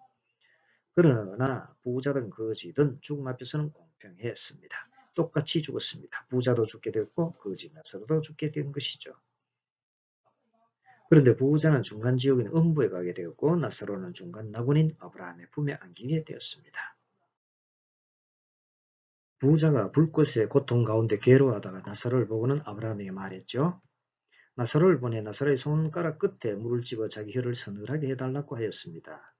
그러나 부자든 거지든 죽음 앞에서는 공평했습니다. 똑같이 죽었습니다. 부자도 죽게 되었고 거지 나사로도 죽게 된 것이죠. 그런데 부자는 중간 지옥인 음부에 가게 되었고 나사로는 중간 낙원인 아브라함의 품에 안기게 되었습니다. 부자가 불꽃의 고통 가운데 괴로워하다가 나사로를 보고는 아브라함에게 말했죠. 나사로를 보내 나사로의 손가락 끝에 물을 집어 자기 혀를 서늘하게 해달라고 하였습니다.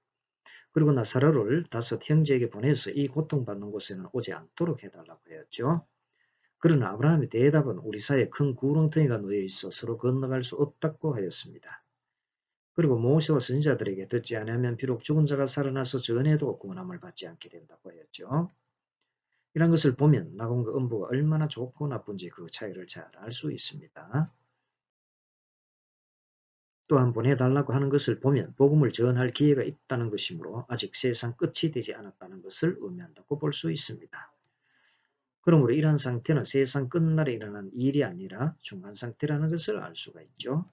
그리고 나사로를 5 형제에게 보내서 이 고통받는 곳에는 오지 않도록 해달라고 하였죠. 그러나 아브라함의 대답은 우리 사이에 큰 구렁텅이가 놓여 있어 서로 건너갈 수 없다고 하였습니다. 그리고 모세와 선지자들에게 듣지 않으면 비록 죽은 자가 살아나서 전에도 구원함을 받지 않게 된다고 하였죠. 이런 것을 보면 낙원과 음부가 얼마나 좋고 나쁜지 그 차이를 잘 알 수 있습니다. 또한 보내달라고 하는 것을 보면 복음을 전할 기회가 있다는 것이므로 아직 세상 끝이 되지 않았다는 것을 의미한다고 볼 수 있습니다. 그러므로 이러한 상태는 세상 끝날에 일어난 일이 아니라 중간 상태라는 것을 알 수가 있죠.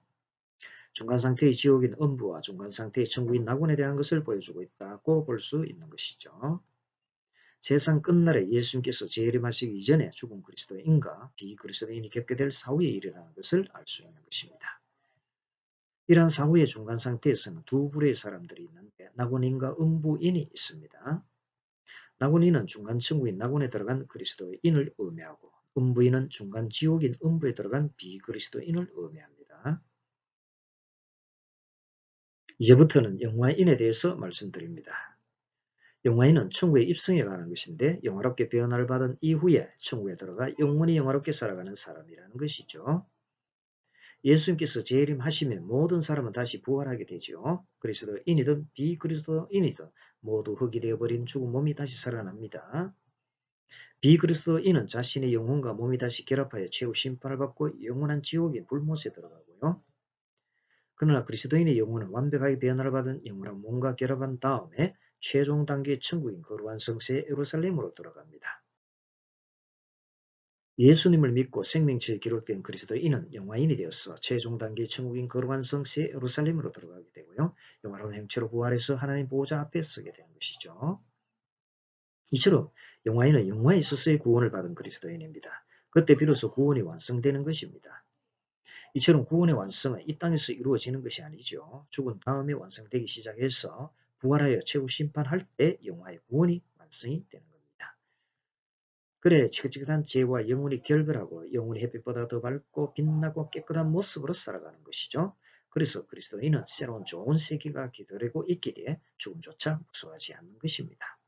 중간 상태의 지옥인 음부와 중간 상태의 천국인 낙원에 대한 것을 보여주고 있다고 볼 수 있는 것이죠. 세상 끝날에 예수님께서 재림하시기 이전에 죽은 그리스도인과 비그리스도인이 겪게 될 사후에 일어나는 것을 알 수 있는 것입니다. 이러한 사후의 중간 상태에서는 두 부류의 사람들이 있는데 낙원인과 음부인이 있습니다. 낙원인은 중간 천국인 낙원에 들어간 그리스도인을 의미하고 음부인은 중간 지옥인 음부에 들어간 비그리스도인을 의미합니다. 이제부터는 영화인에 대해서 말씀드립니다. 영화인은 천국에 입성해 가는 것인데 영화롭게 변화를 받은 이후에 천국에 들어가 영원히 영화롭게 살아가는 사람이라는 것이죠. 예수님께서 재림하시면 모든 사람은 다시 부활하게 되죠. 그리스도인이든 비그리스도인이든 모두 흙이 되어버린 죽은 몸이 다시 살아납니다. 비그리스도인은 자신의 영혼과 몸이 다시 결합하여 최후 심판을 받고 영원한 지옥의 불못에 들어가고요. 그러나 그리스도인의 영혼은 완벽하게 변화를 받은 영원한 몸과 결합한 다음에 최종 단계의 천국인 거룩한 성세 예루살렘으로 들어갑니다. 예수님을 믿고 생명체에 기록된 그리스도인은 영화인이 되어서 최종 단계의 천국인 거룩한 성세 예루살렘으로 들어가게 되고요. 영화로운 행체로 부활해서 하나님 보호자 앞에 서게 되는 것이죠. 이처럼 영화인은 영화에 있어서의 구원을 받은 그리스도인입니다. 그때 비로소 구원이 완성되는 것입니다. 이처럼 구원의 완성은 이 땅에서 이루어지는 것이 아니죠. 죽은 다음에 완성되기 시작해서 부활하여 최후 심판할 때 영화의 구원이 완성이 되는 겁니다. 그래 지긋지긋한 죄와 영혼이 결별하고 영혼이 햇빛보다 더 밝고 빛나고 깨끗한 모습으로 살아가는 것이죠. 그래서 그리스도인은 새로운 좋은 세계가 기다리고 있기에 죽음조차 무서워하지 않는 것입니다.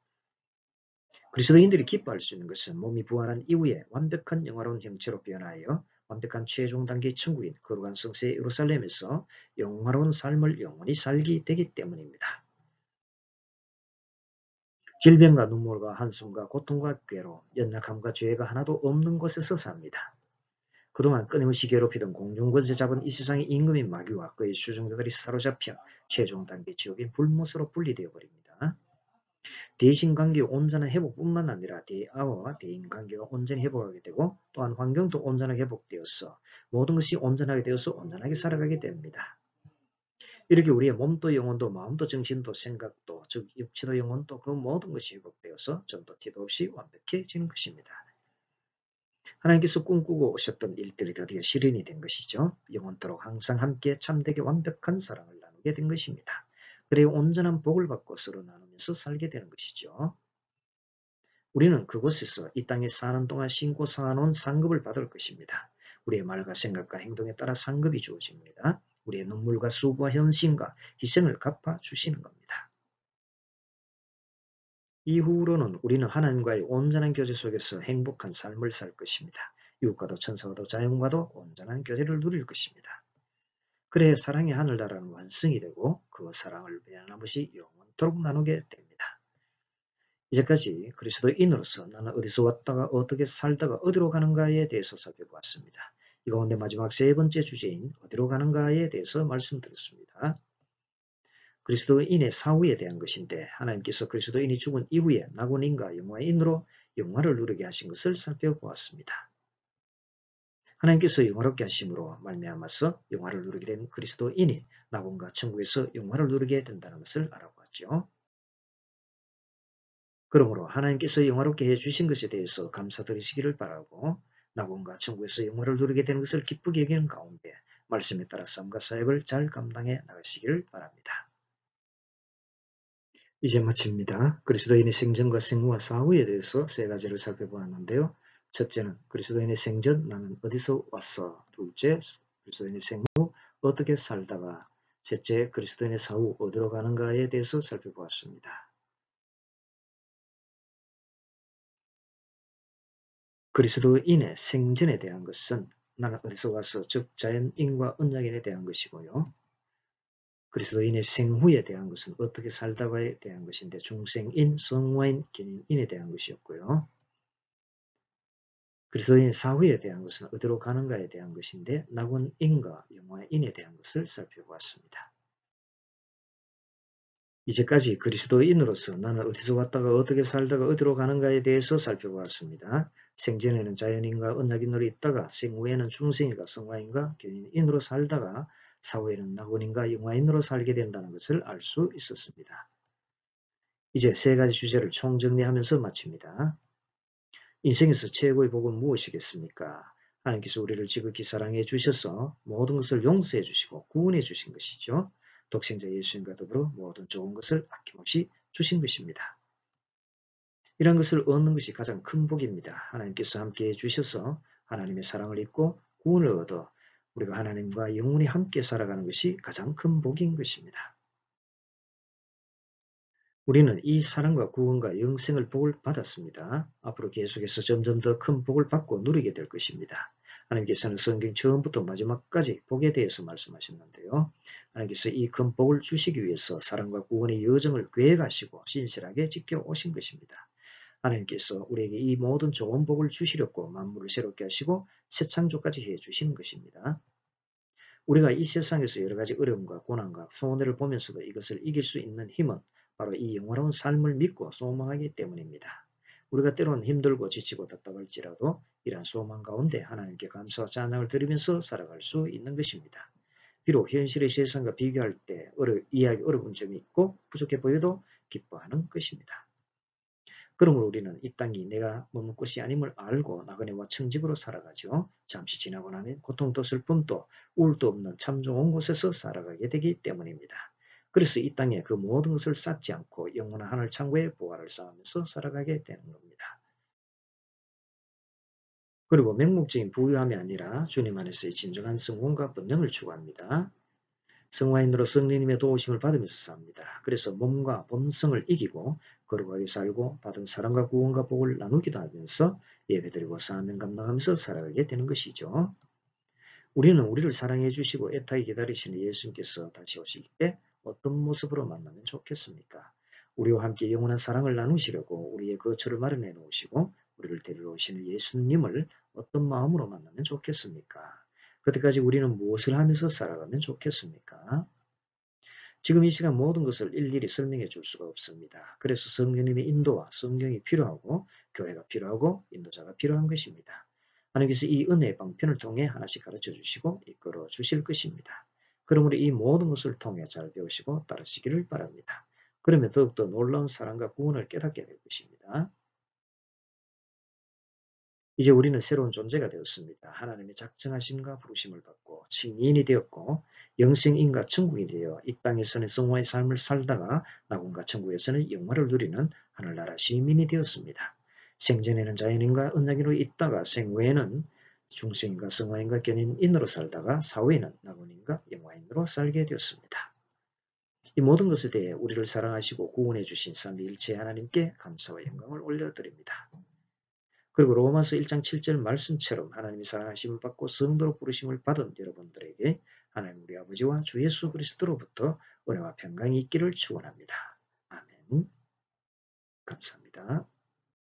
그리스도인들이 기뻐할 수 있는 것은 몸이 부활한 이후에 완벽한 영화로운 형체로 변하여 완벽한 최종 단계의 천국인 거룩한 성세 예루살렘에서 영화로운 삶을 영원히 살게 되기 때문입니다. 질병과 눈물과 한숨과 고통과 괴로움, 연약함과 죄가 하나도 없는 곳에서 삽니다. 그동안 끊임없이 괴롭히던 공중권세 잡은 이 세상의 임금인 마귀와 그의 수종자들이 사로잡혀 최종 단계 지옥인 불못으로 분리되어 버립니다. 대신관계의 온전한 회복뿐만 아니라 대아와 대인관계가 온전히 회복하게 되고 또한 환경도 온전하게 회복되어서 모든 것이 온전하게 되어서 온전하게 살아가게 됩니다. 이렇게 우리의 몸도 영혼도 마음도 정신도 생각도 즉 육체도 영혼도 그 모든 것이 회복되어서 전도 티도 없이 완벽해지는 것입니다. 하나님께서 꿈꾸고 오셨던 일들이 드디어 실현이 된 것이죠. 영원토록 항상 함께 참되게 완벽한 사랑을 나누게 된 것입니다. 그래 온전한 복을 받고 서로 나누면서 살게 되는 것이죠. 우리는 그곳에서 이 땅에 사는 동안 신고 쌓아놓은 상급을 받을 것입니다. 우리의 말과 생각과 행동에 따라 상급이 주어집니다. 우리의 눈물과 수고와 헌신과 희생을 갚아주시는 겁니다. 이후로는 우리는 하나님과의 온전한 교제 속에서 행복한 삶을 살 것입니다. 이웃과도 천사와도 자연과도 온전한 교제를 누릴 것입니다. 그래 사랑의 하늘나라는 완성이 되고 그 사랑을 변함없이 영원토록 나누게 됩니다. 이제까지 그리스도인으로서 나는 어디서 왔다가 어떻게 살다가 어디로 가는가에 대해서 살펴보았습니다. 이 가운데 마지막 세 번째 주제인 어디로 가는가에 대해서 말씀드렸습니다. 그리스도인의 사후에 대한 것인데 하나님께서 그리스도인이 죽은 이후에 낙원인과 영화인으로 영화를 누리게 하신 것을 살펴보았습니다. 하나님께서 영화롭게 하심으로 말미암아서 영화를 누리게 된 그리스도인이 낙원과 천국에서 영화를 누리게 된다는 것을 알아보았죠. 그러므로 하나님께서 영화롭게 해주신 것에 대해서 감사드리시기를 바라고 낙원과 천국에서 영화를 누리게 되는 것을 기쁘게 여기는 가운데 말씀에 따라 삶과 사역을 잘 감당해 나가시기를 바랍니다. 이제 마칩니다. 그리스도인의 생전과 생후와 사후에 대해서 세 가지를 살펴보았는데요. 첫째는 그리스도인의 생전 나는 어디서 왔어. 둘째 그리스도인의 생후 어떻게 살다가 셋째 그리스도인의 사후 어디로 가는가에 대해서 살펴보았습니다. 그리스도인의 생전에 대한 것은 나는 어디서 왔어 즉 자연인과 언약인에 대한 것이고요. 그리스도인의 생후에 대한 것은 어떻게 살다가에 대한 것인데 중생인, 성화인, 견인인에 대한 것이었고요. 그리스도인의 사후에 대한 것은 어디로 가는가에 대한 것인데 낙원인과 영화인에 대한 것을 살펴보았습니다. 이제까지 그리스도인으로서 나는 어디서 왔다가 어떻게 살다가 어디로 가는가에 대해서 살펴보았습니다. 생전에는 자연인과 언약인으로 있다가 생후에는 중생인과 성화인과 견인인으로 살다가 사후에는 낙원인과 영화인으로 살게 된다는 것을 알 수 있었습니다. 이제 세 가지 주제를 총정리하면서 마칩니다. 인생에서 최고의 복은 무엇이겠습니까? 하나님께서 우리를 지극히 사랑해 주셔서 모든 것을 용서해 주시고 구원해 주신 것이죠. 독생자 예수님과 더불어 모든 좋은 것을 아낌없이 주신 것입니다. 이런 것을 얻는 것이 가장 큰 복입니다. 하나님께서 함께해 주셔서 하나님의 사랑을 입고 구원을 얻어 우리가 하나님과 영원히 함께 살아가는 것이 가장 큰 복인 것입니다. 우리는 이 사랑과 구원과 영생을 복을 받았습니다. 앞으로 계속해서 점점 더 큰 복을 받고 누리게 될 것입니다. 하나님께서는 성경 처음부터 마지막까지 복에 대해서 말씀하셨는데요. 하나님께서 이 큰 복을 주시기 위해서 사랑과 구원의 여정을 계획하시고 신실하게 지켜오신 것입니다. 하나님께서 우리에게 이 모든 좋은 복을 주시려고 만물을 새롭게 하시고 새 창조까지 해주신 것입니다. 우리가 이 세상에서 여러 가지 어려움과 고난과 손해를 보면서도 이것을 이길 수 있는 힘은 바로 이 영원한 삶을 믿고 소망하기 때문입니다. 우리가 때로는 힘들고 지치고 답답할지라도 이러한 소망 가운데 하나님께 감사와 찬양을 드리면서 살아갈 수 있는 것입니다. 비록 현실의 세상과 비교할 때 이해하기 어려운 점이 있고 부족해 보여도 기뻐하는 것입니다. 그러므로 우리는 이 땅이 내가 머물 곳이 아님을 알고 나그네와 청직으로 살아가죠. 잠시 지나고 나면 고통도 슬픔도 우울도 없는 참 좋은 곳에서 살아가게 되기 때문입니다. 그래서 이 땅에 그 모든 것을 쌓지 않고 영원한 하늘 창고에 보화를 쌓으면서 살아가게 되는 겁니다. 그리고 맹목적인 부유함이 아니라 주님 안에서의 진정한 성공과 번영을 추구합니다. 성화인으로 성령님의 도우심을 받으면서 삽니다. 그래서 몸과 본성을 이기고 거룩하게 살고 받은 사랑과 구원과 복을 나누기도 하면서 예배드리고 사명 감당하면서 살아가게 되는 것이죠. 우리는 우리를 사랑해 주시고 애타게 기다리시는 예수님께서 다시 오실 때 어떤 모습으로 만나면 좋겠습니까? 우리와 함께 영원한 사랑을 나누시려고 우리의 거처를 마련해 놓으시고 우리를 데리러 오시는 예수님을 어떤 마음으로 만나면 좋겠습니까? 그때까지 우리는 무엇을 하면서 살아가면 좋겠습니까? 지금 이 시간 모든 것을 일일이 설명해 줄 수가 없습니다. 그래서 성령님의 인도와 성경이 필요하고 교회가 필요하고 인도자가 필요한 것입니다. 하나님께서 이 은혜의 방편을 통해 하나씩 가르쳐 주시고 이끌어 주실 것입니다. 그러므로 이 모든 것을 통해 잘 배우시고 따르시기를 바랍니다. 그러면 더욱더 놀라운 사랑과 구원을 깨닫게 될 것입니다. 이제 우리는 새로운 존재가 되었습니다. 하나님의 작정하심과 부르심을 받고 증인이 되었고 영생인과 천국이 되어 이 땅에서는 성화의 삶을 살다가 낙원과 천국에서는 영화를 누리는 하늘나라 시민이 되었습니다. 생전에는 자연인과 언약인으로 있다가 생후에는 중생인과 성화인과 견인인으로 살다가 사후에는 낙원인과 영화인으로 살게 되었습니다. 이 모든 것에 대해 우리를 사랑하시고 구원해 주신 삼위일체 하나님께 감사와 영광을 올려드립니다. 그리고 로마서 1장 7절 말씀처럼 하나님이 사랑하심을 받고 성도로 부르심을 받은 여러분들에게 하나님 우리 아버지와 주 예수 그리스도로부터 은혜와 평강이 있기를 축원합니다. 아멘. 감사합니다.